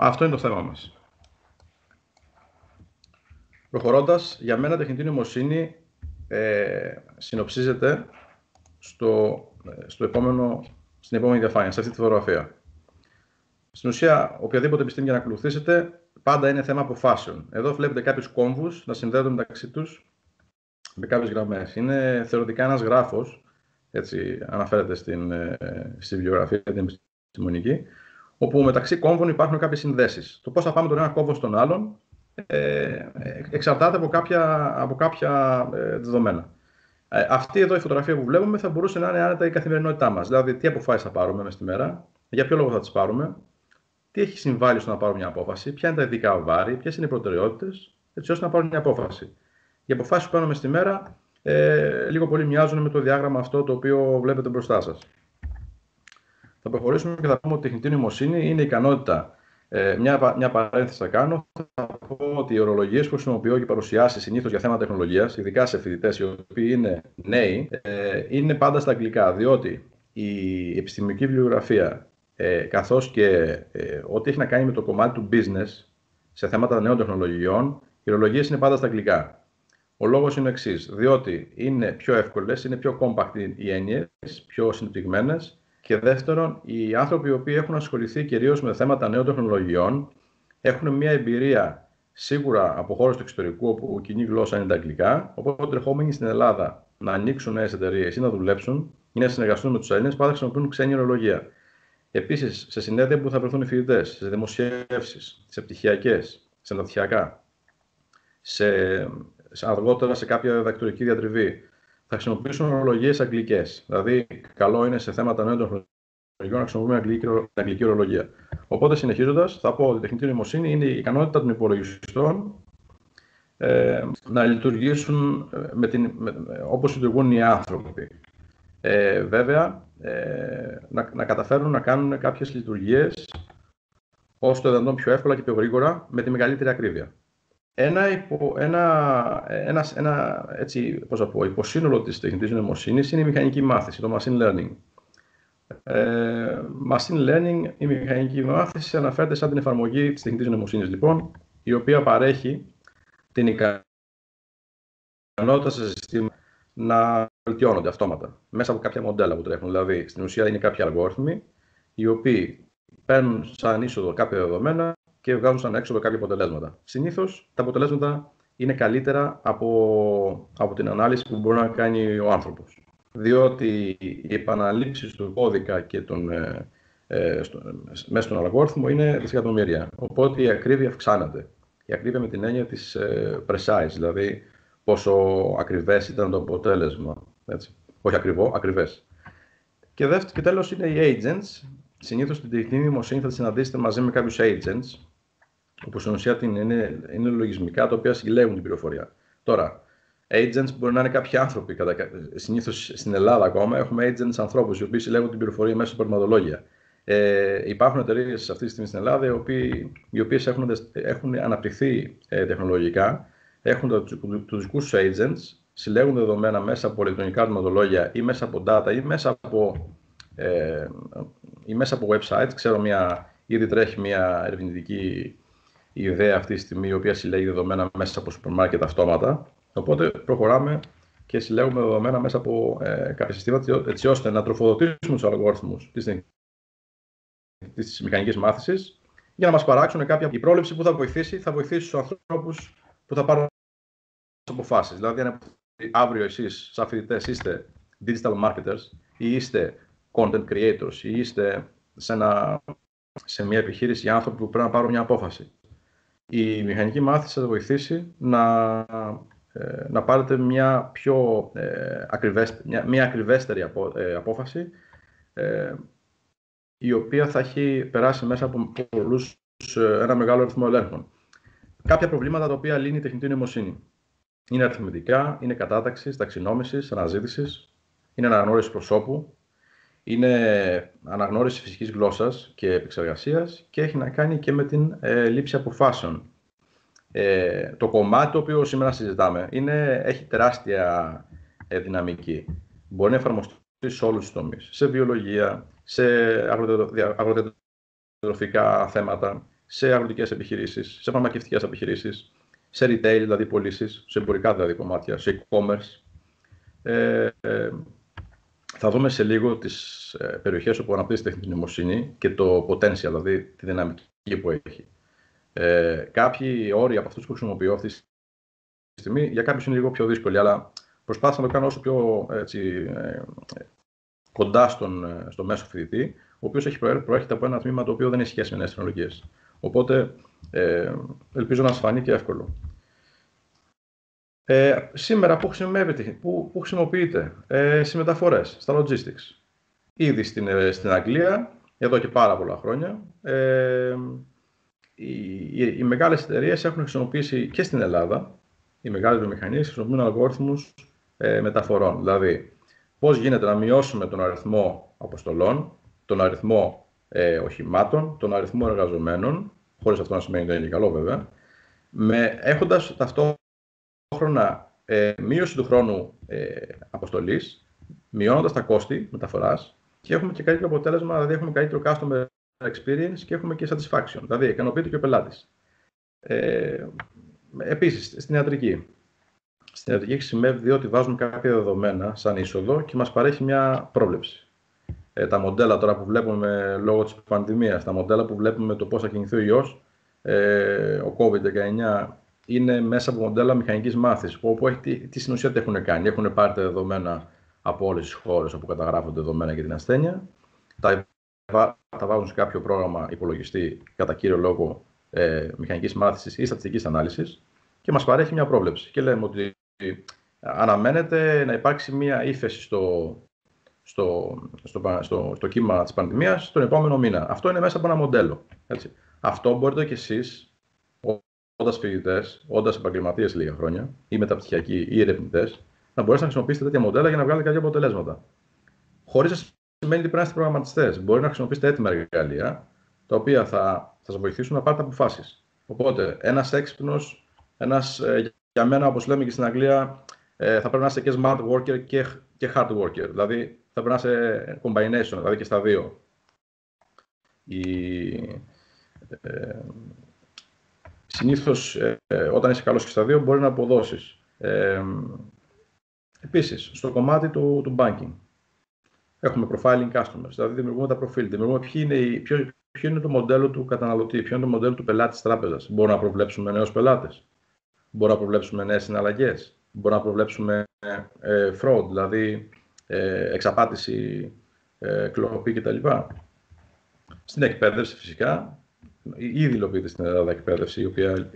Αυτό είναι το θέμα μας. Προχωρώντας, για μένα τεχνητή νοημοσύνη συνοψίζεται στην επόμενη διαφάνεια, σε αυτή τη φωτογραφία. Στην ουσία, οποιαδήποτε επιστήμη για να ακολουθήσετε, πάντα είναι θέμα αποφάσεων. Εδώ βλέπετε κάποιους κόμβους να συνδέονται μεταξύ τους με κάποιες γραμμές. Είναι θεωρητικά ένας γράφος, έτσι αναφέρεται στη βιβλιογραφία την επιστημονική, όπου μεταξύ κόμβων υπάρχουν κάποιες συνδέσεις. Το πώς θα πάμε τον ένα κόμβο στον άλλον εξαρτάται από κάποια δεδομένα. Αυτή εδώ η φωτογραφία που βλέπουμε θα μπορούσε να είναι άνετα η καθημερινότητά μας. Δηλαδή, τι αποφάσεις θα πάρουμε μέσα στη μέρα, για ποιο λόγο θα τις πάρουμε, τι έχει συμβάλει στο να πάρουμε μια απόφαση, ποια είναι τα ειδικά βάρη, ποιες είναι οι προτεραιότητες, έτσι ώστε να πάρουμε μια απόφαση. Οι αποφάσεις που παίρνουμε στη μέρα λίγο πολύ μοιάζουν με το διάγραμμα αυτό το οποίο βλέπετε μπροστά σας. Θα προχωρήσουμε και θα πούμε ότι η τεχνητή νοημοσύνη είναι η ικανότητα. Μια παρένθεση θα κάνω. Θα πω ότι οι ορολογίες που χρησιμοποιώ και παρουσιάσει συνήθως για θέματα τεχνολογίας, ειδικά σε φοιτητές οι οποίοι είναι νέοι, είναι πάντα στα αγγλικά. Διότι η επιστημονική βιβλιογραφία, καθώς και ό,τι έχει να κάνει με το κομμάτι του business σε θέματα νέων τεχνολογιών, οι ορολογίες είναι πάντα στα αγγλικά. Ο λόγος είναι ο εξής. Διότι είναι πιο εύκολες, είναι πιο compact οι έννοιες, πιο συνεπτυγμένες. Και δεύτερον, οι άνθρωποι οι οποίοι έχουν ασχοληθεί κυρίως με θέματα νέων τεχνολογιών έχουν μια εμπειρία σίγουρα από χώρες του εξωτερικού, όπου η κοινή γλώσσα είναι τα αγγλικά. Οπότε, ερχόμενοι στην Ελλάδα να ανοίξουν νέες εταιρείες ή να δουλέψουν ή να συνεργαστούν με τους Έλληνες, πάντα χρησιμοποιούν ξένη ορολογία. Επίσης, σε συνέδρια που θα βρεθούν οι φοιτητές, σε δημοσιεύσεις, σε πτυχιακές, σε μεταπτυχιακά, αργότερα σε κάποια διδακτορική διατριβή, θα χρησιμοποιήσουν ορολογίες αγγλικές. Δηλαδή, καλό είναι σε θέματα νέων τεχνολογιών να χρησιμοποιούμε την αγγλική ορολογία. Οπότε, συνεχίζοντας, θα πω ότι η τεχνητή νοημοσύνη είναι η ικανότητα των υπολογιστών να λειτουργήσουν όπως λειτουργούν οι άνθρωποι. Βέβαια, να καταφέρουν να κάνουν κάποιες λειτουργίες όσο το δυνατόν πιο εύκολα και πιο γρήγορα με τη μεγαλύτερη ακρίβεια. Υποσύνολο της τεχνητής νοημοσύνης είναι η μηχανική μάθηση, το machine learning. Machine learning, η μηχανική μάθηση, αναφέρεται σαν την εφαρμογή της τεχνητής νοημοσύνης, λοιπόν, η οποία παρέχει την ικανότητα σε συστήματα να βελτιώνονται αυτόματα μέσα από κάποια μοντέλα που τρέχουν. Δηλαδή, στην ουσία είναι κάποιοι αλγόριθμοι οι οποίοι παίρνουν σαν είσοδο κάποια δεδομένα και βγάζουν σαν έξοδο κάποια αποτελέσματα. Συνήθως τα αποτελέσματα είναι καλύτερα από την ανάλυση που μπορεί να κάνει ο άνθρωπος. Διότι οι επαναλήψεις του κώδικα και μέσα στον αλγόριθμο είναι δισεκατομμύρια. Οπότε η ακρίβεια αυξάνεται. Η ακρίβεια με την έννοια της precise, δηλαδή πόσο ακριβές ήταν το αποτέλεσμα. Έτσι. Όχι ακριβό, ακριβές. Και τέλος είναι οι agents. Συνήθως στην τεχνητή νοημοσύνη θα τη συναντήσετε μαζί με κάποιους agents, όπου στην ουσία είναι λογισμικά τα οποία συλλέγουν την πληροφορία. Τώρα, agents μπορεί να είναι κάποιοι άνθρωποι. Συνήθως στην Ελλάδα ακόμα έχουμε agents ανθρώπους, οι οποίοι συλλέγουν την πληροφορία μέσα από πραγματολόγια. Υπάρχουν εταιρείες αυτή τη στιγμή στην Ελλάδα, οι οποίες έχουν αναπτυχθεί τεχνολογικά, έχουν τους δικούς τους agents, συλλέγουν δεδομένα μέσα από ηλεκτρονικά πραγματολόγια ή μέσα από data ή μέσα από websites. Ξέρω ήδη τρέχει μια ερευνητική ιδέα αυτή τη στιγμή, η οποία συλλέγει δεδομένα μέσα από σούπερ μάρκετ αυτόματα. Οπότε προχωράμε και συλλέγουμε δεδομένα μέσα από κάποια συστήματα, έτσι ώστε να τροφοδοτήσουμε τους αλγόριθμους της μηχανικής μάθησης για να μας παράξουν η πρόληψη που θα βοηθήσει τους ανθρώπους που θα πάρουν τις αποφάσεις. Δηλαδή, αν αύριο εσείς, σαν φοιτητές, είστε digital marketers ή είστε content creators ή είστε σε μια επιχείρηση για άνθρωποι που πρέπει να πάρουν μια απόφαση, η μηχανική μάθηση θα βοηθήσει να πάρετε μια πιο ακριβέστερη απόφαση, η οποία θα έχει περάσει μέσα από ένα μεγάλο αριθμό ελέγχων. Κάποια προβλήματα τα οποία λύνει η τεχνητή νοημοσύνη είναι αριθμητικά, είναι κατάταξης, ταξινόμησης, αναζήτησης, είναι αναγνώριση προσώπου, είναι αναγνώριση φυσικής γλώσσας και επεξεργασίας και έχει να κάνει και με την λήψη αποφάσεων. Το κομμάτι το οποίο σήμερα συζητάμε έχει τεράστια δυναμική. Μπορεί να εφαρμοστεί σε όλους τους τομείς. Σε βιολογία, σε αγροτετροφικά θέματα, σε αγροτικές επιχειρήσεις, σε φαρμακευτικές επιχειρήσεις, σε retail, δηλαδή πωλήσεις, σε εμπορικά δηλαδή κομμάτια, σε e-commerce. Θα δούμε σε λίγο τις περιοχές όπου αναπτύσσεται η τεχνητή νοημοσύνη και το potential, δηλαδή τη δυναμική που έχει. Κάποιοι όροι από αυτούς που χρησιμοποιώ αυτή τη στιγμή, για κάποιους είναι λίγο πιο δύσκολοι, αλλά προσπάθησα να το κάνω όσο πιο κοντά στο μέσο φοιτητή, ο οποίος προέρχεται από ένα τμήμα το οποίο δεν έχει σχέση με νέες τεχνολογίες. Οπότε, ελπίζω να σας φανεί και εύκολο. Σήμερα πού χρησιμοποιείται? Στις μεταφορές, στα logistics. Ήδη στην Αγγλία, εδώ και πάρα πολλά χρόνια, οι μεγάλες εταιρείες έχουν χρησιμοποιήσει και στην Ελλάδα, οι μεγάλες βιομηχανίες χρησιμοποιούν αλγόριθμους μεταφορών. Δηλαδή, πώς γίνεται να μειώσουμε τον αριθμό αποστολών, τον αριθμό οχημάτων, τον αριθμό εργαζομένων, χωρίς αυτό να σημαίνει ότι είναι και καλό βέβαια, έχοντας ταυτόχρονα μείωση του χρόνου αποστολής, μειώνοντας τα κόστη μεταφοράς και έχουμε και καλύτερο αποτέλεσμα, δηλαδή έχουμε καλύτερο customer experience και έχουμε και satisfaction, δηλαδή ικανοποιείται και ο πελάτης. Επίσης, στην ιατρική. Στην ιατρική χρησιμεύει διότι βάζουμε κάποια δεδομένα σαν είσοδο και μας παρέχει μια πρόβλεψη. Τα μοντέλα τώρα που βλέπουμε λόγω της πανδημίας, τα μοντέλα που βλέπουμε το πώς θα κινηθεί ο ιός, ο COVID-19, είναι μέσα από μοντέλα μηχανικής μάθησης, όπου τι στην ουσία τι έχουν κάνει. Έχουν πάρει τα δεδομένα από όλες τις χώρες όπου καταγράφονται δεδομένα για την ασθένεια, τα βάζουν σε κάποιο πρόγραμμα υπολογιστή, κατά κύριο λόγο μηχανικής μάθησης ή στατιστικής ανάλυσης, και μας παρέχει μια πρόβλεψη. Και λέμε ότι αναμένεται να υπάρξει μια ύφεση στο κύμα της πανδημίας τον επόμενο μήνα. Αυτό είναι μέσα από ένα μοντέλο. Έτσι. Αυτό μπορείτε και εσείς, όντας φοιτητές, όντας επαγγελματίες λίγα χρόνια, ή μεταπτυχιακοί ή ερευνητές, να μπορέσετε να χρησιμοποιήσετε τέτοια μοντέλα για να βγάλετε κάποια αποτελέσματα. Χωρίς να σημαίνει ότι πρέπει να είστε προγραμματιστές. Μπορεί να χρησιμοποιήσετε έτοιμα εργαλεία, τα οποία θα σας βοηθήσουν να πάρετε αποφάσεις. Οπότε, ένας έξυπνος, για μένα, όπως λέμε και στην Αγγλία, θα πρέπει να είστε και smart worker και hard worker. Δηλαδή, θα πρέπει να είστε combination, δηλαδή και στα δύο. Συνήθως, όταν είσαι καλός και στα δύο, μπορεί να αποδώσεις. Επίσης, στο κομμάτι του banking, έχουμε profiling customers, δηλαδή δημιουργούμε τα προφίλ, δημιουργούμε ποιο είναι το μοντέλο του καταναλωτή, ποιο είναι το μοντέλο του πελάτη της τράπεζας. Μπορούμε να προβλέψουμε νέους πελάτες, μπορούμε να προβλέψουμε νέες συναλλαγές, μπορούμε να προβλέψουμε fraud, δηλαδή εξαπάτηση, κλοπή κτλ. Στην εκπαίδευση φυσικά, ήδη υλοποιείται στην Ελλάδα εκπαίδευση, η οποία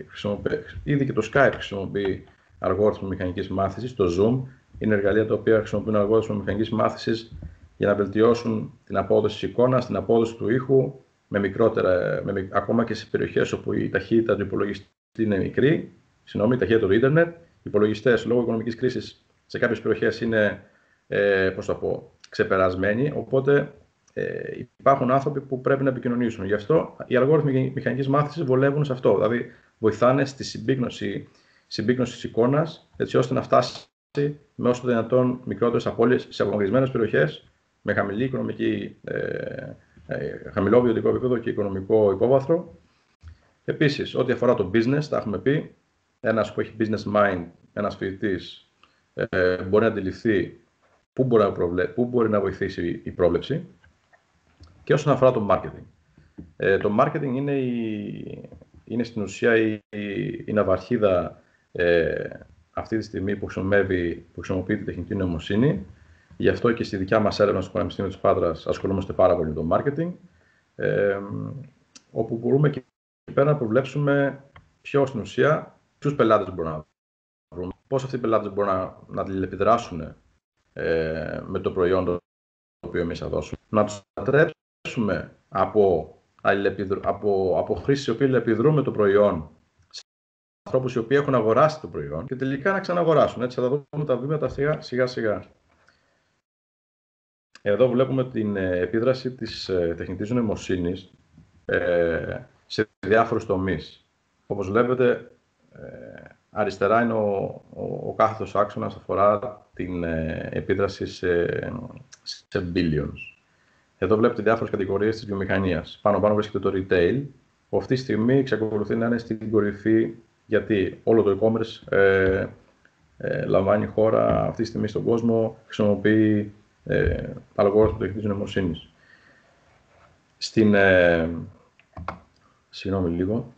ήδη και το Skype χρησιμοποιεί αλγόριθμο μηχανικής μάθησης, το Zoom είναι εργαλεία τα οποία χρησιμοποιούν αλγόριθμο μηχανικής μάθησης για να βελτιώσουν την απόδοση της εικόνας, την απόδοση του ήχου, ακόμα και σε περιοχές όπου η ταχύτητα του υπολογιστή είναι μικρή, η ταχύτητα του ίντερνετ. Οι υπολογιστές λόγω οικονομικής κρίσης σε κάποιες περιοχές είναι ξεπερασμένοι, οπότε υπάρχουν άνθρωποι που πρέπει να επικοινωνήσουν. Γι' αυτό οι αλγόριθμοι μηχανικής μάθησης βολεύουν σε αυτό, δηλαδή βοηθάνε στη συμπίκνωση της εικόνας, έτσι ώστε να φτάσει με όσο δυνατόν μικρότερες απώλειες σε απομακρυσμένες περιοχές με χαμηλό βιωτικό επίπεδο και οικονομικό υπόβαθρο. Επίσης, ό,τι αφορά το business, τα έχουμε πει, ένας που έχει business mind, ένας φοιτητής, μπορεί να αντιληφθεί πού μπορεί να βοηθήσει η πρόβλεψη. Και όσον αφορά το marketing. Το marketing είναι στην ουσία η ναυαρχίδα αυτή τη στιγμή που χρησιμοποιεί τη τεχνητή νοημοσύνη. Γι' αυτό και στη δικιά μας έρευνα στο Πανεπιστήμιο της Πάτρας ασχολούμαστε πάρα πολύ με το marketing, όπου μπορούμε και πέρα να προβλέψουμε στην ουσία ποιους πελάτες μπορούμε να βρούμε, πώς αυτοί οι πελάτες μπορούν να αλληλεπιδράσουν με το προϊόν το οποίο εμείς θα δώσουμε, να τους ανατρέψουμε από χρήσεις οι οποίοι αλληλεπιδρούν με το προϊόν σε ανθρώπους οι οποίοι έχουν αγοράσει το προϊόν και τελικά να ξαναγοράσουν. Έτσι θα δούμε τα βήματα σιγά σιγά. Εδώ βλέπουμε την επίδραση της τεχνητής νοημοσύνης σε διάφορους τομείς. Όπως βλέπετε, αριστερά είναι ο κάθετος άξονας, αφορά την επίδραση σε billions. Εδώ βλέπετε διάφορες κατηγορίες της βιομηχανίας. Πάνω βρίσκεται το retail, που αυτή τη στιγμή εξακολουθεί να είναι στην κορυφή, γιατί όλο το e-commerce λαμβάνει χώρα αυτή τη στιγμή στον κόσμο, χρησιμοποιεί αλγόριθμους τεχνητής νοημοσύνης. Συγγνώμη λίγο.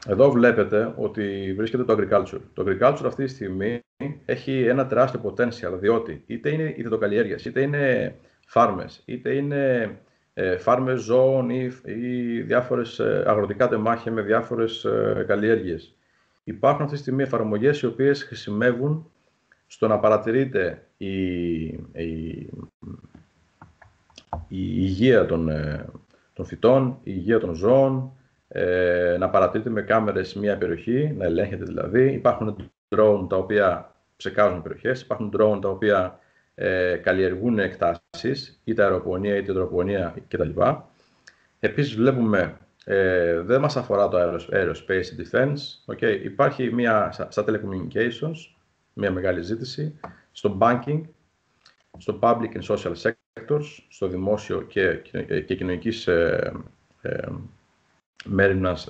Εδώ βλέπετε ότι βρίσκεται το agriculture. Το agriculture αυτή τη στιγμή έχει ένα τεράστιο potential, διότι είτε είναι υδατοκαλλιέργειες, είτε είναι φάρμες, είτε είναι φάρμες ζώων ή διάφορες αγροτικά τεμάχια με διάφορες καλλιέργειες. Υπάρχουν αυτή τη στιγμή εφαρμογές οι οποίες χρησιμεύουν στο να παρατηρείται η υγεία των φυτών, η υγεία των ζώων, να παρατηρείται με κάμερες μια περιοχή, να ελέγχεται δηλαδή. Υπάρχουν drone τα οποία ψεκάζουν περιοχές, υπάρχουν drone τα οποία καλλιεργούν εκτάσεις, είτε αεροπονία είτε υδροπονία κτλ. Επίσης βλέπουμε, δεν μας αφορά το aerospace defense, okay. Υπάρχει στα telecommunications, μια μεγάλη ζήτηση, στο banking, στο public and social sectors, στο δημόσιο και κοινωνικής μέριμνας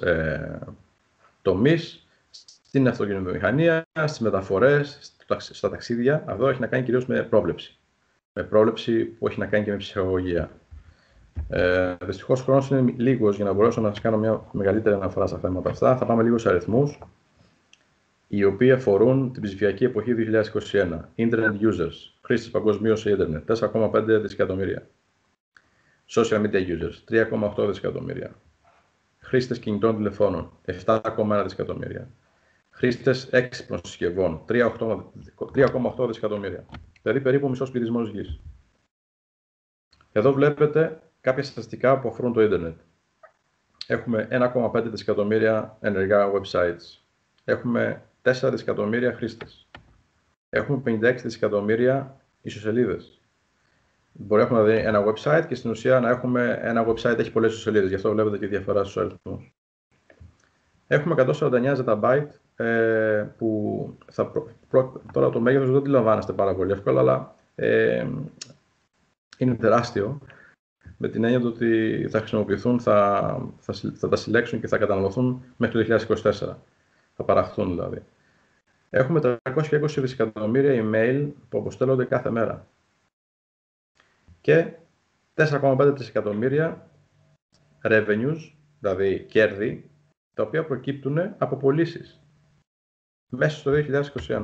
τομείς, στην αυτοκινητομηχανία, στις μεταφορές, στα ταξίδια. Αυτό έχει να κάνει κυρίως με πρόβλεψη. Με πρόβλεψη που έχει να κάνει και με ψυχαγωγία. Δυστυχώς ο χρόνος είναι λίγος για να μπορέσω να σας κάνω μια μεγαλύτερη αναφορά στα θέματα αυτά. Θα πάμε λίγο σε αριθμούς, οι οποίοι αφορούν την ψηφιακή εποχή 2021. Internet users, χρήστες παγκοσμίως σε Ιντερνετ, 4,5 δισεκατομμύρια. Social media users, 3,8 δισεκατομμύρια. Χρήστες κινητών τηλεφώνων, 7,1 δισεκατομμύρια. Χρήστες έξυπνων συσκευών, 3,8 δισεκατομμύρια. Δηλαδή περίπου μισός πληθυσμός γης. Εδώ βλέπετε κάποια στατιστικά που αφορούν το ίντερνετ. Έχουμε 1,5 δισεκατομμύρια ενεργά websites. Έχουμε 4 δισεκατομμύρια χρήστες. Έχουμε 56 δισεκατομμύρια ιστοσελίδες. Μπορεί να έχουμε δηλαδή ένα website και στην ουσία να έχουμε ένα website έχει πολλές ιστοσελίδες. Γι' αυτό βλέπετε και διαφορά στους αριθμούς. Έχουμε 149 ZB που τώρα το μέγεθος δεν αντιλαμβάνεστε πάρα πολύ εύκολα, αλλά είναι τεράστιο. Με την έννοια ότι θα χρησιμοποιηθούν, θα τα συλλέξουν και θα καταναλωθούν μέχρι το 2024. Θα παραχθούν δηλαδή. Έχουμε 320 δισεκατομμύρια email που αποστέλλονται κάθε μέρα. Και 4,5 δισεκατομμύρια revenues, δηλαδή κέρδη, τα οποία προκύπτουν από πωλήσεις μέσα στο 2021.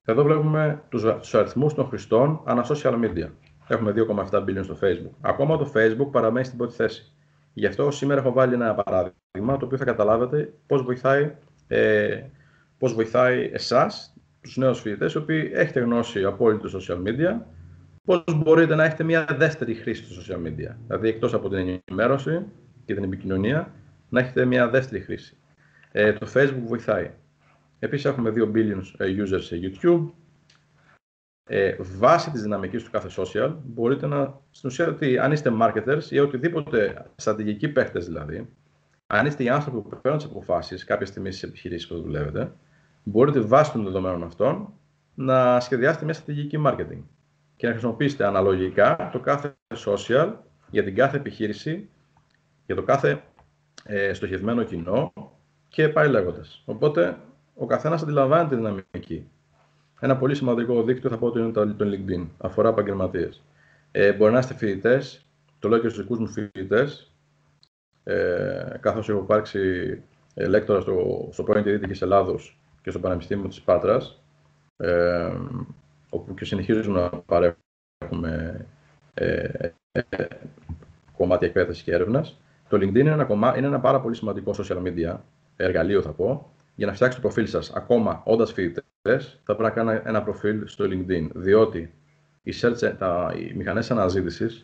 Εδώ βλέπουμε τους αριθμούς των χρηστών ανά social media. Έχουμε 2,7 billion στο Facebook. Ακόμα το Facebook παραμένει στην πρώτη θέση. Γι' αυτό σήμερα έχω βάλει ένα παράδειγμα, το οποίο θα καταλάβετε πώς βοηθάει εσάς, τους νέους φοιτητές, οι οποίοι έχετε γνώση απόλυτη στο social media, πώς μπορείτε να έχετε μια δεύτερη χρήση στο social media. Δηλαδή, εκτός από την ενημέρωση και την επικοινωνία, να έχετε μια δεύτερη χρήση. Το Facebook βοηθάει. Επίσης, έχουμε 2 billion users σε YouTube. Βάσει της δυναμικής του κάθε social, μπορείτε να, στην ουσία, ότι αν είστε marketers ή οτιδήποτε στρατηγικοί παίχτες δηλαδή, αν είστε οι άνθρωποι που παίρνουν τις αποφάσεις κάποια στιγμή στις επιχειρήσεις που δουλεύετε, μπορείτε βάσει των δεδομένων αυτών να σχεδιάσετε μια στρατηγική marketing και να χρησιμοποιήσετε αναλογικά το κάθε social για την κάθε επιχείρηση, για το κάθε στοχευμένο κοινό και πάει λέγοντας. Οπότε, ο καθένας αντιλαμβάνεται τη δυναμική. Ένα πολύ σημαντικό δίκτυο θα πω ότι είναι το LinkedIn. Αφορά επαγγελματίες. Μπορεί να είστε φοιτητές, το λέω και στους δικούς μου φοιτητές, καθώς έχω υπάρξει λέκτορα στο πρώην Κηρύττικης Ελλάδος και στο Πανεπιστήμιο της Πάτρας, όπου και συνεχίζουμε να παρέχουμε κομμάτια εκπαίδευσης και έρευνας. Το LinkedIn είναι ένα πάρα πολύ σημαντικό social media εργαλείο, θα πω. Για να φτιάξετε το προφίλ σας, ακόμα όντας φοιτητές, θα πρέπει να κάνετε ένα προφίλ στο LinkedIn. Διότι οι μηχανές αναζήτησης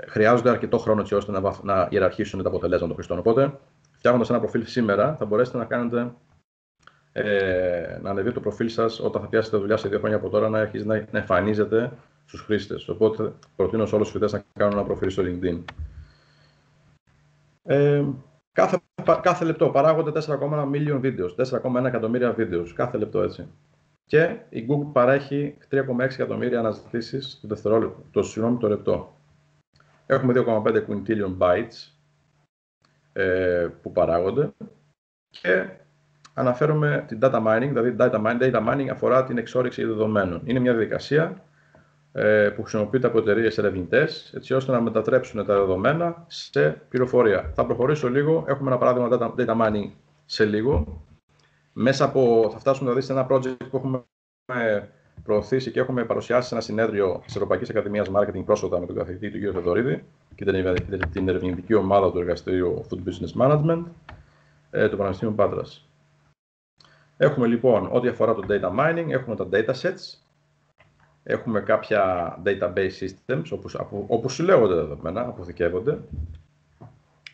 χρειάζονται αρκετό χρόνο έτσι ώστε να ιεραρχήσουν τα αποτελέσματα των χρηστών. Οπότε, φτιάχνοντας ένα προφίλ σήμερα, θα μπορέσετε να κάνετε να ανεβεί το προφίλ σας όταν θα πιάσετε δουλειά σε 2 χρόνια από τώρα, να αρχίσει να εμφανίζεται στους χρήστες. Οπότε, προτείνω σε όλους τους φοιτητές να κάνουν ένα προφίλ στο LinkedIn. Κάθε λεπτό παράγονται 4,1 million βίντεο, 4,1 εκατομμύρια βίντεο κάθε λεπτό έτσι. Και η Google παρέχει 3,6 εκατομμύρια αναζητήσεις το δευτερόλεπτο, το λεπτό. Έχουμε 2,5 quintillion bytes που παράγονται και αναφέρομαι την data mining, δηλαδή data mining αφορά την εξόρυξη δεδομένων. Είναι μια διαδικασία που χρησιμοποιείται από εταιρείες ερευνητές έτσι ώστε να μετατρέψουν τα δεδομένα σε πληροφορία. Θα προχωρήσω λίγο, έχουμε ένα παράδειγμα data mining σε λίγο. Θα φτάσουμε δηλαδή σε ένα project που έχουμε προωθήσει και έχουμε παρουσιάσει σε ένα συνέδριο της Ευρωπαϊκής Ακαδημίας Marketing πρόσφατα με τον καθηγητή του κ. Θεοδωρίδη και την ερευνητική ομάδα του εργαστηρίου Food Business Management του Πανεπιστήμιου Πάτρας. Έχουμε λοιπόν ό,τι αφορά το data mining, έχουμε τα datasets, έχουμε κάποια database systems όπου συλλέγονται δεδομένα, αποθηκεύονται.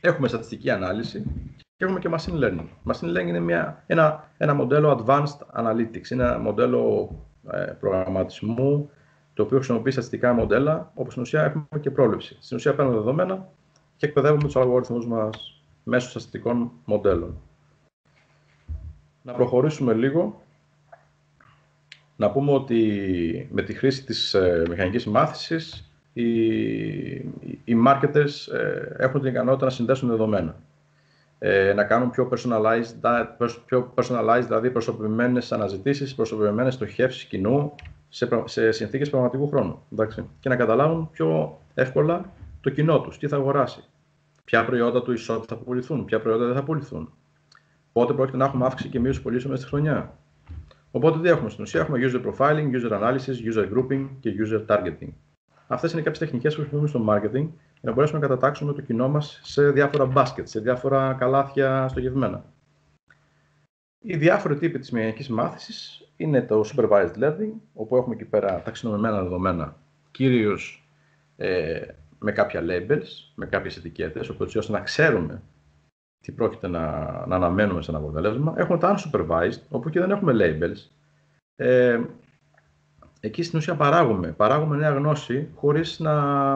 Έχουμε στατιστική ανάλυση και έχουμε και machine learning. Machine learning είναι ένα μοντέλο advanced analytics, είναι ένα μοντέλο προγραμματισμού το οποίο χρησιμοποιεί στατιστικά μοντέλα, όπως στην ουσία έχουμε και πρόληψη. Στην ουσία παίρνουμε δεδομένα και εκπαιδεύουμε τους αλγοριθμούς μας μέσω στατιστικών μοντέλων. Να προχωρήσουμε λίγο. Να πούμε ότι με τη χρήση της μηχανικής μάθησης οι marketers έχουν την ικανότητα να συνδέσουν δεδομένα. Να κάνουν πιο personalized, δηλαδή προσωποποιημένες αναζητήσεις, προσωποποιημένες στοχεύσεις κοινού σε συνθήκες πραγματικού χρόνου. Εντάξει. Και να καταλάβουν πιο εύκολα το κοινό τους, τι θα αγοράσει, ποια προϊόντα του e-shop θα πουληθούν, ποια προϊόντα δεν θα πουληθούν, πότε πρόκειται να έχουμε αύξηση και μείωση πωλήσεων μέσα στη χρονιά. Οπότε τι έχουμε στην ουσία, έχουμε user profiling, user analysis, user grouping και user targeting. Αυτές είναι κάποιες τεχνικές που χρησιμοποιούμε στο marketing για να μπορέσουμε να κατατάξουμε το κοινό μας σε διάφορα baskets, σε διάφορα καλάθια στοχευμένα. Οι διάφοροι τύποι της μηχανικής μάθησης είναι το supervised learning, όπου έχουμε εκεί πέρα ταξινομημένα δεδομένα, κυρίως με κάποια labels, με κάποιες ετικέτες, ώστε να ξέρουμε τι πρόκειται να αναμένουμε σε ένα αποτέλεσμα. Έχουμε τα unsupervised, όπου και δεν έχουμε labels. Εκεί στην ουσία παράγουμε νέα γνώση χωρίς να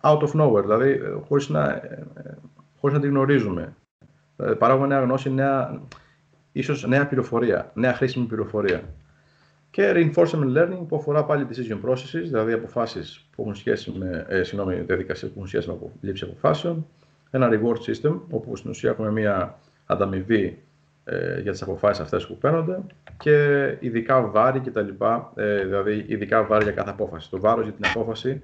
out of nowhere, δηλαδή χωρίς να την γνωρίζουμε. Παράγουμε νέα γνώση, ίσως νέα πληροφορία, νέα χρήσιμη πληροφορία. Και reinforcement learning που αφορά πάλι decision processes, δηλαδή αποφάσεις που έχουν σχέση με, διαδικασίες που έχουν σχέση με λήψη αποφάσεων. Ένα reward system, όπου στην ουσία έχουμε μια ανταμοιβή για τις αποφάσεις αυτές που παίρνονται και ειδικά βάρη κτλ. Δηλαδή ειδικά βάρη για κάθε απόφαση. Το βάρος για την απόφαση,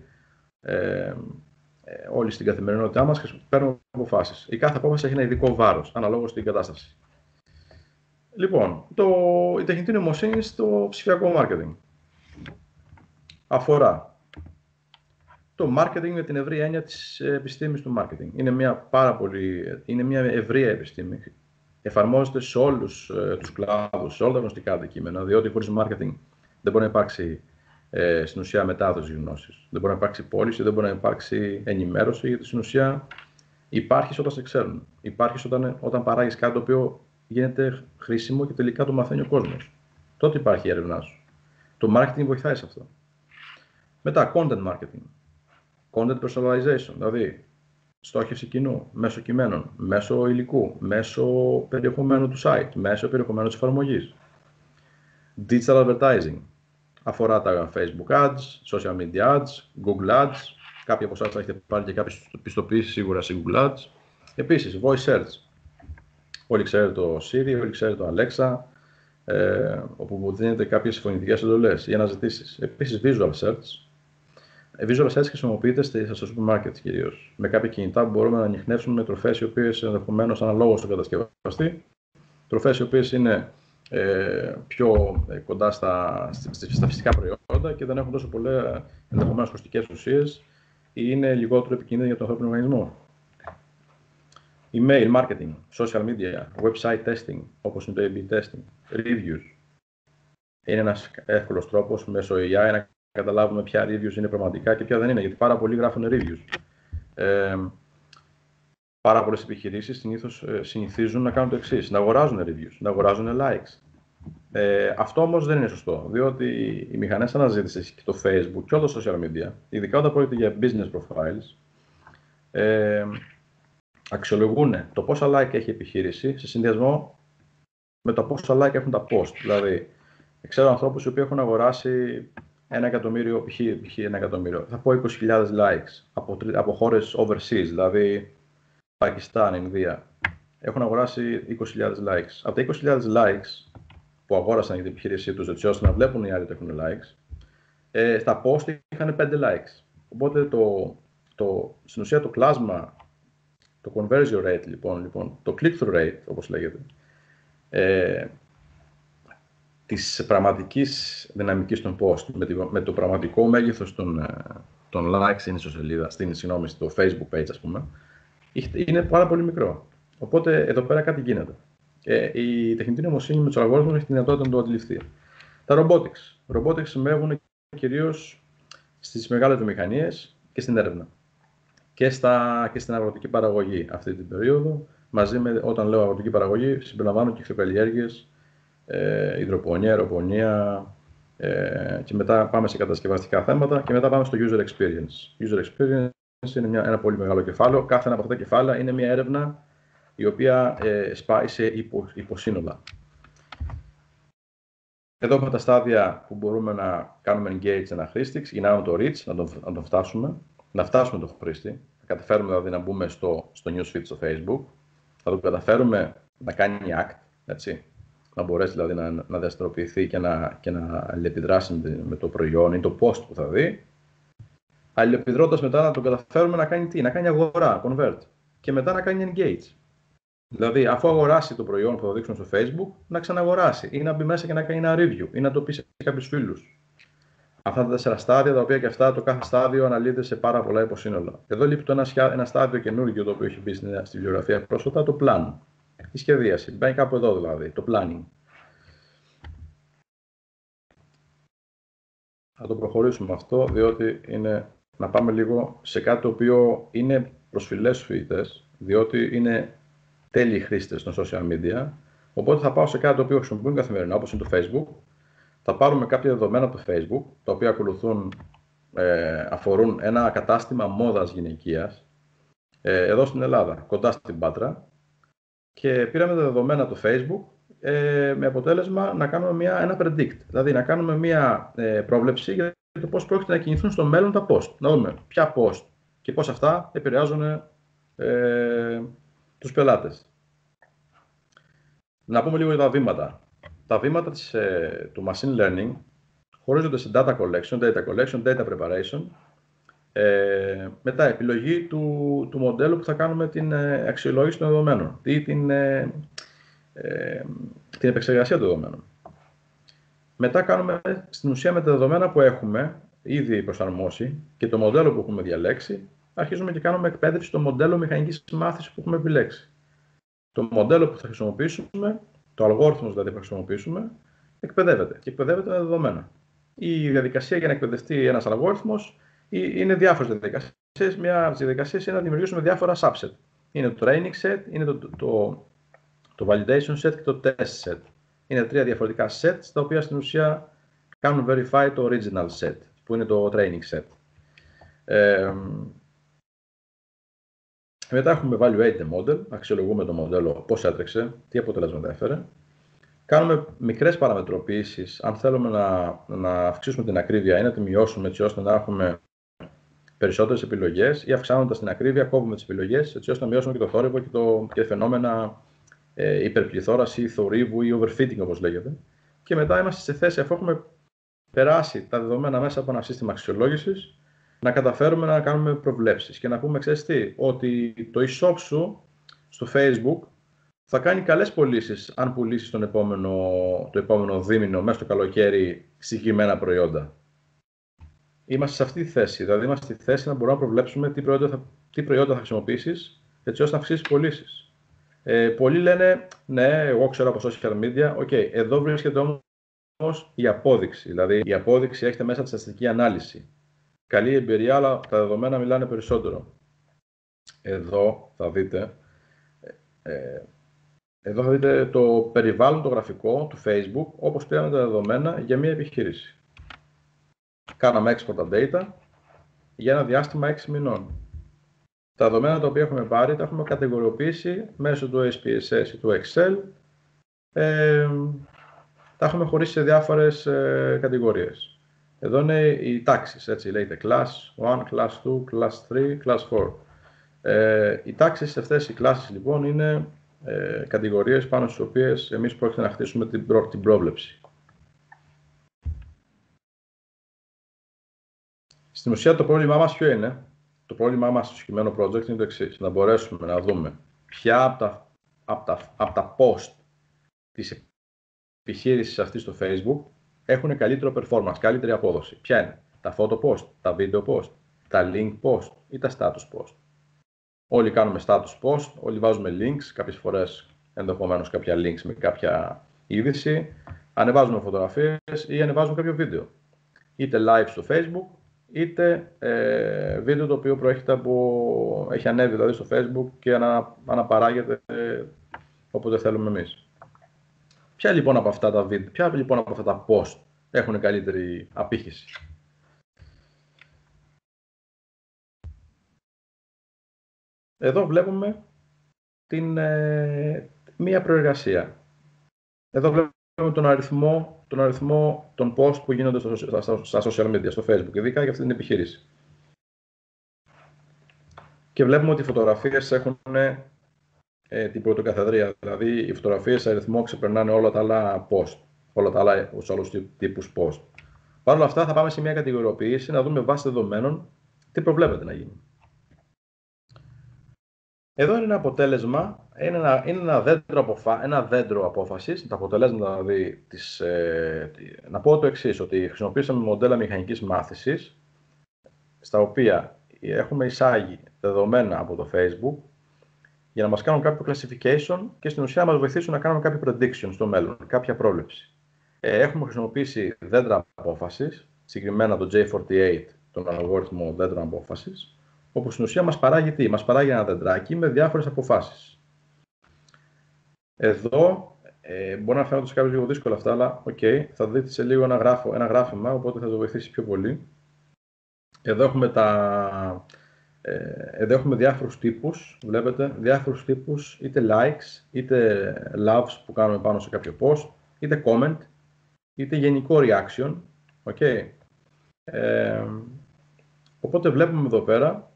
όλοι στην καθημερινότητά μας παίρνουμε αποφάσεις. Η κάθε απόφαση έχει ένα ειδικό βάρος, αναλόγως στην κατάσταση. Λοιπόν, η τεχνητή νοημοσύνη στο ψηφιακό marketing αφορά το marketing με την ευρία έννοια της επιστήμης του marketing. Είναι μια ευρία επιστήμη. Εφαρμόζεται σε όλους τους κλάδους, σε όλα τα γνωστικά αντικείμενα, διότι χωρίς marketing δεν μπορεί να υπάρξει στην ουσία μετάδοση γνώσης. Δεν μπορεί να υπάρξει πώληση, δεν μπορεί να υπάρξει ενημέρωση, γιατί στην ουσία υπάρχεις όταν σε ξέρουν. Υπάρχεις όταν παράγεις κάτι το οποίο γίνεται χρήσιμο και τελικά το μαθαίνει ο κόσμος. Τότε υπάρχει η έρευνά σου. Το marketing βοηθάει σε αυτό. Μετά, content marketing. Content personalization, δηλαδή στόχευση κοινού, μέσω κειμένων, μέσω υλικού, μέσω περιεχομένου του site, μέσω περιεχομένου της εφαρμογής. Digital advertising. Αφορά τα Facebook ads, social media ads, Google ads. Κάποιοι από εσάς θα έχετε πάρει και κάποιες πιστοποιήσεις σίγουρα σε Google ads. Επίσης, voice search. Όλοι ξέρετε το Siri, όλοι ξέρετε το Alexa, όπου δίνετε κάποιες φωνητικές εντολές ή αναζητήσεις. Επίσης, visual search. Visual search χρησιμοποιείται στα σούπερ μάρκετ κυρίως. Με κάποια κινητά που μπορούμε να ανιχνεύσουμε τροφές οι οποίες ενδεχομένως αναλόγως στον κατασκευαστή. Τροφές οι οποίες είναι πιο κοντά στα φυσικά προϊόντα και δεν έχουν τόσο πολλές ενδεχομένως χρωστικές ουσίες ή είναι λιγότερο επικίνδυνοι για τον ανθρώπινο οργανισμό. Email marketing, social media, website testing, όπως είναι το A/B testing, reviews. Είναι ένας εύκολος τρόπος μέσω AI να καταλάβουμε ποια reviews είναι πραγματικά και ποια δεν είναι, γιατί πάρα πολλοί γράφουν reviews. Πάρα πολλές επιχειρήσεις συνηθίζουν να κάνουν το εξής, να αγοράζουν reviews, να αγοράζουν likes. Αυτό όμως δεν είναι σωστό, διότι οι μηχανές αναζήτησης και το Facebook και όλα τα social media, ειδικά όταν πρόκειται για business profiles, αξιολογούν το πόσα like έχει η επιχείρηση σε συνδυασμό με το πόσα like έχουν τα post. Δηλαδή, ξέρω ανθρώπους οι οποίοι έχουν αγοράσει 1 εκατομμύριο, π.χ. 1 εκατομμύριο, θα πω 20.000 likes από χώρες overseas, δηλαδή Πακιστάν, Ινδία. Έχουν αγοράσει 20.000 likes. Από τα 20.000 likes που αγόρασαν για την επιχείρησή τους, έτσι ώστε να βλέπουν οι άλλοι ότι έχουν likes, στα post είχαν 5 likes. Οπότε στην ουσία το κλάσμα, το conversion rate λοιπόν, το click-through rate, όπως λέγεται, της πραγματικής δυναμικής των post με το πραγματικό μέγεθος των likes στην ιστοσελίδα, στο Facebook page, ας πούμε, είναι πάρα πολύ μικρό. Οπότε εδώ πέρα κάτι γίνεται. Η τεχνητή νοημοσύνη με τους αλγόριθμους έχει τη δυνατότητα να το αντιληφθεί. Τα robotics. Robotics συμμετέχουν κυρίως στις μεγάλες βιομηχανίες και στην έρευνα. Και στην αγροτική παραγωγή αυτή την περίοδο. Μαζί με, όταν λέω αγροτική παραγωγή, συμπεριλαμβάνω και ηχθειοκαλλιέργειες, υδροπονία, αεροπονία, και μετά πάμε σε κατασκευαστικά θέματα και μετά πάμε στο user experience. User experience είναι ένα πολύ μεγάλο κεφάλαιο. Κάθε ένα από αυτά τα κεφάλαια είναι μια έρευνα η οποία σπάει σε υποσύνολα. Εδώ έχουμε τα στάδια που μπορούμε να κάνουμε engage ένα χρήστη, ξεκινάμε το reach, να τον φτάσουμε, να φτάσουμε τον χρήστη, να καταφέρουμε δηλαδή να μπούμε στο newsfeed στο Facebook, να τον καταφέρουμε να κάνει act, έτσι, να μπορέσει δηλαδή να δραστηριοποιηθεί και να αλληλεπιδράσει με το προϊόν ή το post που θα δει. Αλληλεπιδρώντας μετά να τον καταφέρουμε να κάνει τι, να κάνει αγορά, convert, και μετά να κάνει engage. Δηλαδή, αφού αγοράσει το προϊόν που θα δείξουμε στο Facebook, να ξαναγοράσει ή να μπει μέσα και να κάνει ένα review ή να το πει σε κάποιους φίλους. Αυτά τα 4 στάδια, τα οποία και αυτά το κάθε στάδιο αναλύεται σε πάρα πολλά υποσύνολα. Εδώ λείπει ένα στάδιο καινούργιο το οποίο έχει μπει στη βιογραφία πρόσφατα, το plan. Η σχεδίαση. Μπαίνει κάπου εδώ δηλαδή, το planning. Θα το προχωρήσουμε αυτό, διότι είναι να πάμε λίγο σε κάτι το οποίο είναι προσφυλές στους φοιτητές, διότι είναι τέλειοι χρήστες των social media. Οπότε θα πάω σε κάτι το οποίο χρησιμοποιούν καθημερινά, όπως είναι το Facebook. Θα πάρουμε κάποια δεδομένα από το Facebook, τα οποία αφορούν ένα κατάστημα μόδας γυναικείας, εδώ στην Ελλάδα, κοντά στην Πάτρα. Και πήραμε τα δεδομένα από το Facebook με αποτέλεσμα να κάνουμε ένα predict, δηλαδή να κάνουμε μια πρόβλεψη για το πώς πρόκειται να κινηθούν στο μέλλον τα post. Να δούμε ποια post και πώς αυτά επηρεάζουν τους πελάτες. Να πούμε λίγο για τα βήματα. Τα βήματα του machine learning χωρίζονται σε data collection, data preparation, μετά επιλογή του μοντέλου που θα κάνουμε την αξιολόγηση των δεδομένων ή την επεξεργασία των δεδομένων. Μετά κάνουμε στην ουσία με τα δεδομένα που έχουμε ήδη προσαρμόσει και το μοντέλο που έχουμε διαλέξει, αρχίζουμε και κάνουμε εκπαίδευση στο μοντέλο μηχανικής μάθησης που έχουμε επιλέξει. Το μοντέλο που θα χρησιμοποιήσουμε, το αλγόριθμος δηλαδή που θα χρησιμοποιήσουμε, εκπαιδεύεται και εκπαιδεύεται με δεδομένα. Η διαδικασία για να εκπαιδευτεί ένας αλγόριθμος είναι διάφορες διαδικασίες. Μια από τις διαδικασίες είναι να δημιουργήσουμε διάφορα subset. Είναι το training set, είναι το validation set και το test set. Είναι 3 διαφορετικά sets, τα οποία στην ουσία κάνουν verify το original set, που είναι το training set. Μετά έχουμε evaluate the model, αξιολογούμε το μοντέλο πώς έτρεξε, τι αποτελέσματα έφερε. Κάνουμε μικρές παραμετροποιήσεις, αν θέλουμε να αυξήσουμε την ακρίβεια ή να τη μειώσουμε έτσι ώστε να έχουμε περισσότερες επιλογές, ή αυξάνοντας την ακρίβεια, κόβουμε τις επιλογές έτσι ώστε να μειώσουμε και το θόρυβο και φαινόμενα υπερπληθώραση ή θορύβου ή overfitting, όπως λέγεται. Και μετά είμαστε σε θέση, αφού έχουμε περάσει τα δεδομένα μέσα από ένα σύστημα αξιολόγησης, να καταφέρουμε να κάνουμε προβλέψεις και να πούμε, ξέρεις τι, ότι το e-shop σου στο Facebook θα κάνει καλές πωλήσεις αν πουλήσεις το επόμενο δίμηνο μέσα στο καλοκαίρι συγκεκριμένα προϊόντα. Είμαστε σε αυτή τη θέση, δηλαδή είμαστε στη θέση να μπορούμε να προβλέψουμε τι προϊόντα θα χρησιμοποιήσεις έτσι ώστε να αυξήσεις πωλήσεις. Πολλοί λένε, ναι, εγώ ξέρω από social media, εδώ βρίσκεται όμως η απόδειξη, δηλαδή η απόδειξη έχετε μέσα τη στατιστική ανάλυση. Καλή εμπειρία, αλλά τα δεδομένα μιλάνε περισσότερο. Εδώ θα δείτε το περιβάλλον το γραφικό του Facebook, όπως πήραμε τα δεδομένα για μια επιχείρηση. Κάναμε export τα data για ένα διάστημα 6 μηνών. Τα δεδομένα τα οποία έχουμε πάρει τα έχουμε κατηγοριοποιήσει μέσω του SPSS ή του Excel τα έχουμε χωρίσει σε διάφορες κατηγορίες. Εδώ είναι οι τάξεις, έτσι λέγεται, class 1, class 2, class 3, class 4. Οι τάξεις αυτές, οι κλάσεις λοιπόν, είναι κατηγορίες πάνω στις οποίες εμείς πρόκειται να χτίσουμε την πρόβλεψη. Στην ουσία το πρόβλημά μας ποιο είναι? Το πρόβλημά μας στο συγκεκριμένο project είναι το εξής: να μπορέσουμε να δούμε ποια από τα post της επιχείρησης αυτής στο Facebook έχουν καλύτερο performance, καλύτερη απόδοση. Ποια είναι? Τα photo post, τα video post, τα link post ή τα status post. Όλοι κάνουμε status post, όλοι βάζουμε links, κάποιες φορές ενδεχομένως κάποια links με κάποια είδηση, ανεβάζουμε φωτογραφίες ή ανεβάζουμε κάποιο βίντεο. Είτε live στο Facebook, είτε βίντεο το οποίο προέρχεται έχει ανέβει δηλαδή στο Facebook και αναπαράγεται όποτε θέλουμε εμείς. Ποια λοιπόν από αυτά τα βίντεο, ποια λοιπόν από αυτά τα post έχουν καλύτερη απήχηση? Εδώ βλέπουμε μία προεργασία. Εδώ βλέπουμε τον αριθμό των post που γίνονται στα social media, στο Facebook, ειδικά για αυτή την επιχείρηση. Και βλέπουμε ότι οι φωτογραφίες έχουν την πρωτοκαθεδρία, δηλαδή οι φωτογραφίες σε αριθμό ξεπερνάνε όλα τα άλλα post, τους άλλους τύπους post. Παρ' όλα αυτά θα πάμε σε μια κατηγοριοποίηση να δούμε βάσει δεδομένων τι προβλέπεται να γίνει. Εδώ είναι ένα αποτέλεσμα, είναι ένα δέντρο απόφασης, τα αποτελέσματα δηλαδή να πω το εξής, ότι χρησιμοποίησαμε μοντέλα μηχανικής μάθησης, στα οποία έχουμε εισάγει δεδομένα από το Facebook, για να μας κάνουν κάποιο classification και στην ουσία να μας βοηθήσουν να κάνουμε κάποιο prediction στο μέλλον, κάποια πρόβλεψη. Έχουμε χρησιμοποιήσει δέντρα απόφασης, συγκεκριμένα το J48, τον αλγόριθμο δέντρα απόφασης, όπου στην ουσία μας παράγει τι? Μας παράγει ένα δεντράκι με διάφορες αποφάσεις. Εδώ μπορεί να φαίνονται σε κάποιους λίγο δύσκολα αυτά, αλλά θα δείτε σε λίγο ένα γράφημα, οπότε θα το βοηθήσει πιο πολύ. Εδώ έχουμε διάφορους τύπους, βλέπετε, διάφορους τύπους, είτε likes, είτε loves που κάνουμε πάνω σε κάποιο post, είτε comment, είτε γενικό reaction. Οπότε βλέπουμε εδώ πέρα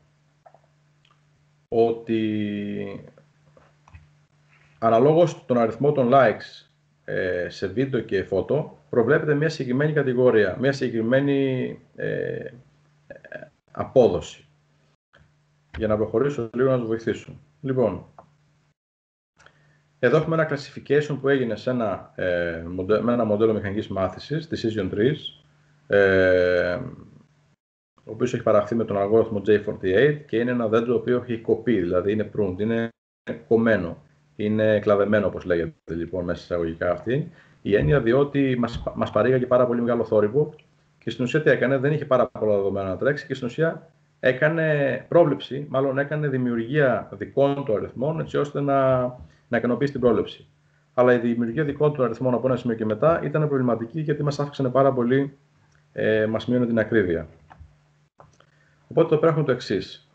ότι αναλόγως τον αριθμό των likes σε βίντεο και φώτο προβλέπεται μια συγκεκριμένη κατηγορία, μια συγκεκριμένη απόδοση. Για να προχωρήσω λίγο να σας βοηθήσω. Λοιπόν, εδώ έχουμε ένα classification που έγινε με ένα μοντέλο μηχανικής μάθησης, Decision Trees, ο οποίος έχει παραχθεί με τον αλγόριθμο J48 και είναι ένα δέντρο το οποίο έχει κοπεί, δηλαδή είναι pruned, είναι κομμένο, είναι κλαδεμένο όπως λέγεται λοιπόν μέσα εισαγωγικά αυτή η έννοια, διότι μας παρήγαγε πάρα πολύ μεγάλο θόρυβο και στην ουσία τι έκανε? Δεν είχε πάρα πολλά δεδομένα να τρέξει και στην ουσία έκανε πρόβλεψη, μάλλον έκανε δημιουργία δικών του αριθμών έτσι ώστε να ικανοποιήσει την πρόβλεψη. Αλλά η δημιουργία δικών του αριθμών από ένα σημείο και μετά ήταν προβληματική γιατί μας αύξανε πάρα πολύ, μας μείωνε την ακρίβεια. Οπότε εδώ πέρα έχουμε το εξής.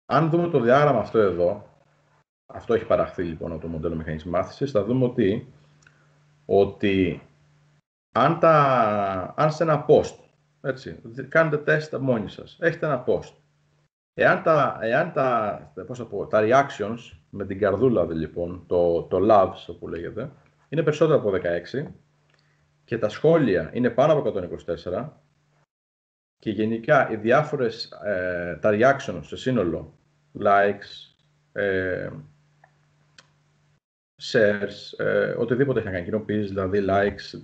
Αν δούμε το διάγραμμα αυτό εδώ, αυτό έχει παραχθεί λοιπόν από το μοντέλο μηχανικής μάθησης, θα δούμε ότι αν σε ένα post, έτσι, κάνετε τεστ μόνοι σας, έχετε ένα post. Εάν τα reactions με την καρδούλα λοιπόν, το loves όπου λέγεται, είναι περισσότερο από 16 και τα σχόλια είναι πάνω από 124 και γενικά οι διάφορες τα reactions σε σύνολο, likes, shares, οτιδήποτε έχει να κάνει, κοινοποιήσεις, δηλαδή likes,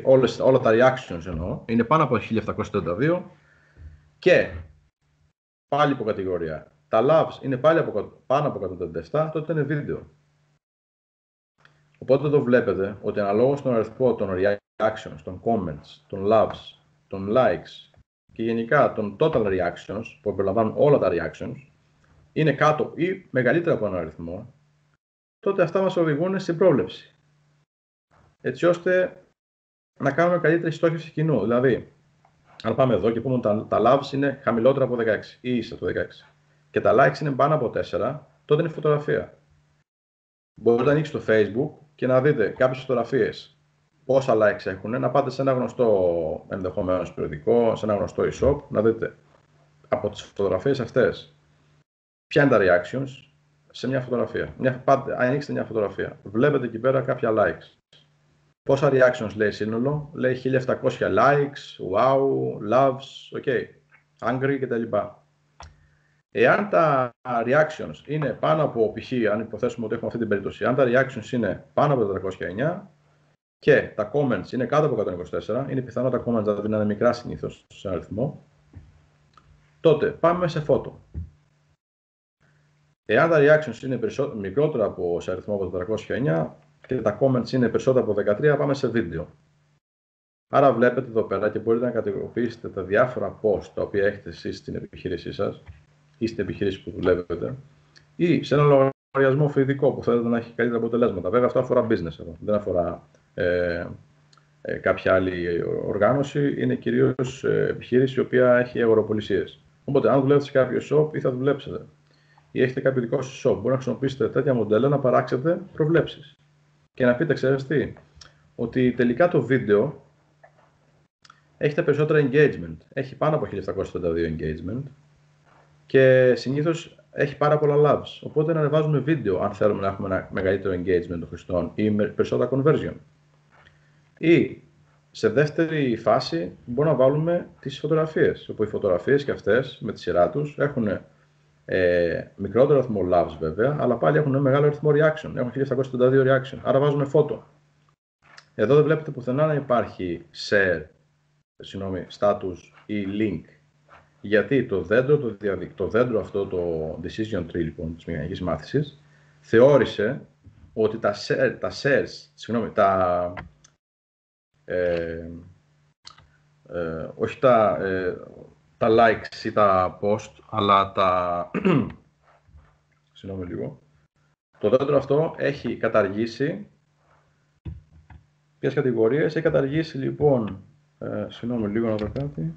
όλα τα reactions εννοώ, είναι πάνω από 1732 και πάλι υποκατηγορία. Τα loves είναι πάλι πάνω από 137, τότε είναι βίντεο. Οπότε εδώ βλέπετε ότι αναλόγως τον αριθμό των reactions, των comments, των loves, των likes και γενικά των total reactions που περιλαμβάνουν όλα τα reactions είναι κάτω ή μεγαλύτερα από έναν αριθμό, τότε αυτά μας οδηγούν στην πρόβλεψη. Έτσι ώστε να κάνουμε καλύτερη στόχευση κοινού. Δηλαδή, αν πάμε εδώ και πούμε ότι τα loves είναι χαμηλότερα από 16 ή ίσα το 16 και τα likes είναι πάνω από 4, τότε είναι φωτογραφία. Μπορείτε να ανοίξετε το Facebook και να δείτε κάποιες φωτογραφίες πόσα likes έχουν, να πάτε σε ένα γνωστό ενδεχομένως περιοδικό, σε ένα γνωστό e-shop, να δείτε από τις φωτογραφίες αυτές ποια είναι τα reactions σε μια φωτογραφία. Ανοίξτε μια φωτογραφία, βλέπετε εκεί πέρα κάποια likes. Πόσα reactions λέει σύνολο, λέει 1700 likes, wow, loves, ok, angry κτλ. Εάν τα reactions είναι πάνω από, π.χ. αν υποθέσουμε ότι έχουμε αυτή την περίπτωση, αν τα reactions είναι πάνω από 409 και τα comments είναι κάτω από 124, είναι πιθανό τα comments δηλαδή να είναι μικρά συνήθως σε αριθμό, τότε πάμε σε φώτο. Εάν τα reactions είναι μικρότερα από σε αριθμό από 409 και τα comments είναι περισσότερα από 13, πάμε σε βίντεο. Άρα βλέπετε εδώ πέρα και μπορείτε να κατηγορήσετε τα διάφορα post τα οποία έχετε εσείς στην επιχείρησή σας ή στην επιχείρηση που δουλεύετε ή σε ένα λογαριασμό φοιτητικό που θέλετε να έχει καλύτερα αποτελέσματα. Βέβαια αυτό αφορά business εδώ, δεν αφορά κάποια άλλη οργάνωση, είναι κυρίως επιχείρηση η οποία έχει αγοροπολισίες. Οπότε αν δουλεύετε σε κάποιο shop ή θα δουλέψετε ή έχετε κάποιο δικό σας shop, μπορεί να χρησιμοποιήσετε τέτοια μοντέλα να παράξετε προβλέψεις. Και να πείτε, ξέρεις τι, ότι τελικά το βίντεο έχει τα περισσότερα engagement. Έχει πάνω από 1752 engagement και συνήθως έχει πάρα πολλά loves. Οπότε να ανεβάζουμε βίντεο αν θέλουμε να έχουμε ένα μεγαλύτερο engagement των χρηστών ή περισσότερα conversion. Ή σε δεύτερη φάση μπορούμε να βάλουμε τις φωτογραφίες, όπου οι φωτογραφίες και αυτές με τη σειρά τους έχουν μικρότερο αριθμό loves βέβαια, αλλά πάλι έχουν μεγάλο αριθμό reaction. Έχουν 1752 reaction. Άρα βάζουμε φώτο. Εδώ δεν βλέπετε πουθενά να υπάρχει share, status ή link. Γιατί το δέντρο αυτό, το decision tree λοιπόν της μηχανικής μάθησης, θεώρησε ότι τα shares, όχι τα likes ή τα post, αλλά το δέντρο αυτό έχει καταργήσει ποιες κατηγορίες, έχει καταργήσει λοιπόν, λίγο να δω κάτι.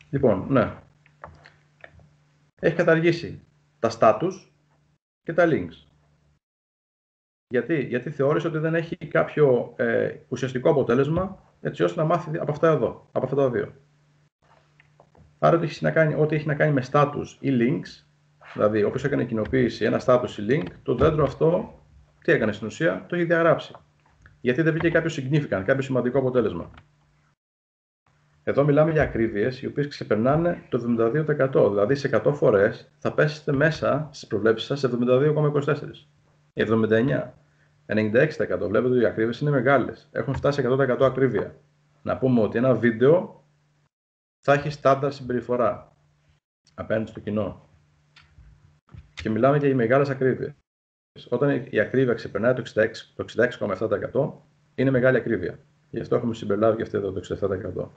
Λοιπόν, ναι, έχει καταργήσει τα status και τα links. Γιατί θεώρησε ότι δεν έχει κάποιο ουσιαστικό αποτέλεσμα έτσι ώστε να μάθει από αυτά τα δύο. Άρα ό,τι έχει να κάνει με status ή links, δηλαδή όποιος έκανε κοινοποίηση ένα status ή link, το δέντρο αυτό τι έκανε στην ουσία, το έχει διαγράψει. Γιατί δεν βρήκε κάποιο significant, κάποιο σημαντικό αποτέλεσμα. Εδώ μιλάμε για ακρίβειες οι οποίες ξεπερνάνε το 72%. Δηλαδή σε 100 φορές θα πέσετε μέσα στις προβλέψεις σας σε 72,24. 79. 96%. Βλέπετε ότι οι ακρίβειες είναι μεγάλες. Έχουν φτάσει 100% ακρίβεια. Να πούμε ότι ένα βίντεο θα έχει στάνταρ συμπεριφορά απέναντι στο κοινό. Και μιλάμε για μεγάλες ακρίβειες. Όταν η ακρίβεια ξεπερνάει το 66,7% είναι μεγάλη ακρίβεια. Γι' αυτό έχουμε συμπεριλάβει και αυτό εδώ το 67%.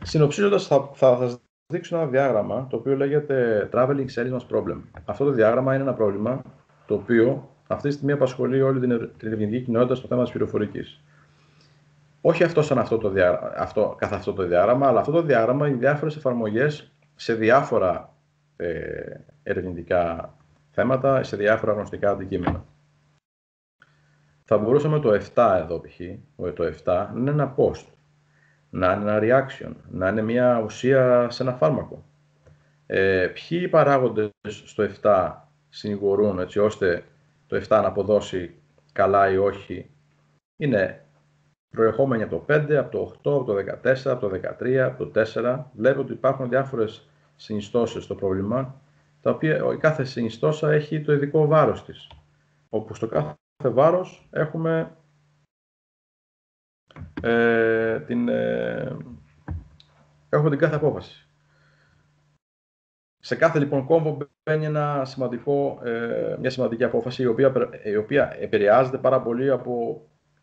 Συνοψίζοντας, θα σας δείξω ένα διάγραμμα το οποίο λέγεται Traveling Salesman's Problem. Αυτό το διάγραμμα είναι ένα πρόβλημα το οποίο αυτή τη στιγμή απασχολεί όλη την ερευνητική κοινότητα στο θέμα της πληροφορικής. Όχι αυτό σαν καθ' αυτό το διάγραμμα, αλλά αυτό το διάγραμμα είναι διάφορες εφαρμογές σε διάφορα ερευνητικά θέματα, σε διάφορα γνωστικά αντικείμενα. Θα μπορούσαμε το 7 εδώ π.χ. Το 7 να είναι ένα post, να είναι ένα reaction, να είναι μια ουσία σε ένα φάρμακο. Ποιοι παράγοντες στο 7 συνηγορούν έτσι ώστε το 7 να αποδώσει καλά ή όχι? Είναι προερχόμενοι από το 5, από το 8, από το 14, από το 13, από το 4. Βλέπετε ότι υπάρχουν διάφορες συνιστώσεις στο πρόβλημα, τα οποία η κάθε συνιστόσα έχει το ειδικό βάρος της. Όπου στο κάθε βάρος έχουμε την κάθε απόφαση. Σε κάθε λοιπόν κόμβο μπαίνει μια σημαντική απόφαση η οποία επηρεάζεται πάρα πολύ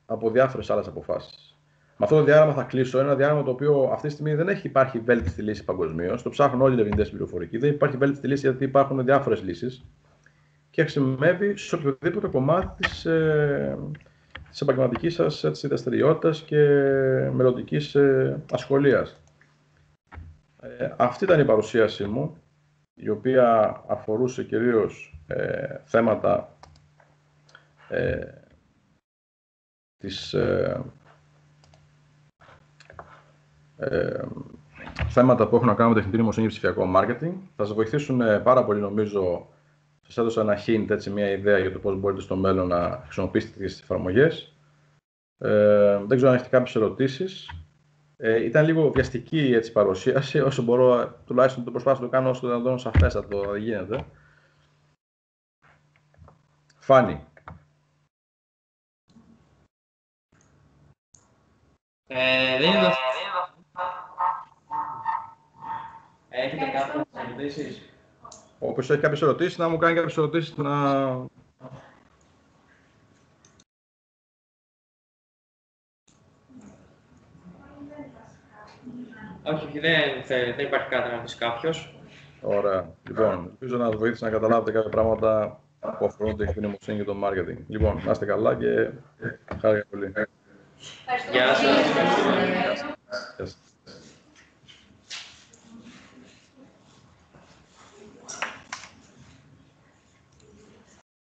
από διάφορες άλλες αποφάσεις. Με αυτό το διάγραμμα θα κλείσω. Ένα διάγραμμα το οποίο αυτή τη στιγμή δεν υπάρχει βέλτιστη λύση παγκοσμίως. Το ψάχνουν όλοι οι ερευνητές στην πληροφορική. Δεν υπάρχει βέλτιστη λύση γιατί υπάρχουν διάφορες λύσεις και χρησιμεύει σε οποιοδήποτε κομμάτι της επαγγελματικής σας δραστηριότητας και μελλοντικής ασχολίας. Αυτή ήταν η παρουσίασή μου. η οποία αφορούσε κυρίως θέματα θέματα που έχουν να κάνουν με τεχνητή νοημοσύνη και ψηφιακό marketing. Θα σας βοηθήσουν πάρα πολύ, νομίζω. Σας έδωσα ένα hint, έτσι, μια ιδέα για το πώς μπορείτε στο μέλλον να χρησιμοποιήσετε τις εφαρμογές. Δεν ξέρω αν έχετε κάποιες ερωτήσεις. Ήταν λίγο βιαστική η παρουσίαση, όσο μπορώ, τουλάχιστον το προσπάθησα να το κάνω όσο το δυνατόν σαφέστατο, δεν γίνεται. Φάνη. Δεν είναι το... Έχετε κάποιες ερωτήσεις? Όποιος έχει κάποιες ερωτήσεις, να μου κάνει κάποιες ερωτήσεις να... Όχι, δεν υπάρχει κάτι να πεις κάποιος. Ωραία. Λοιπόν, ελπίζω να σας βοήθησα να καταλάβετε κάποια πράγματα που αφορούν την νοημοσύνη και το marketing. Λοιπόν, να είστε καλά και χάρηκα πολύ. Γεια σας.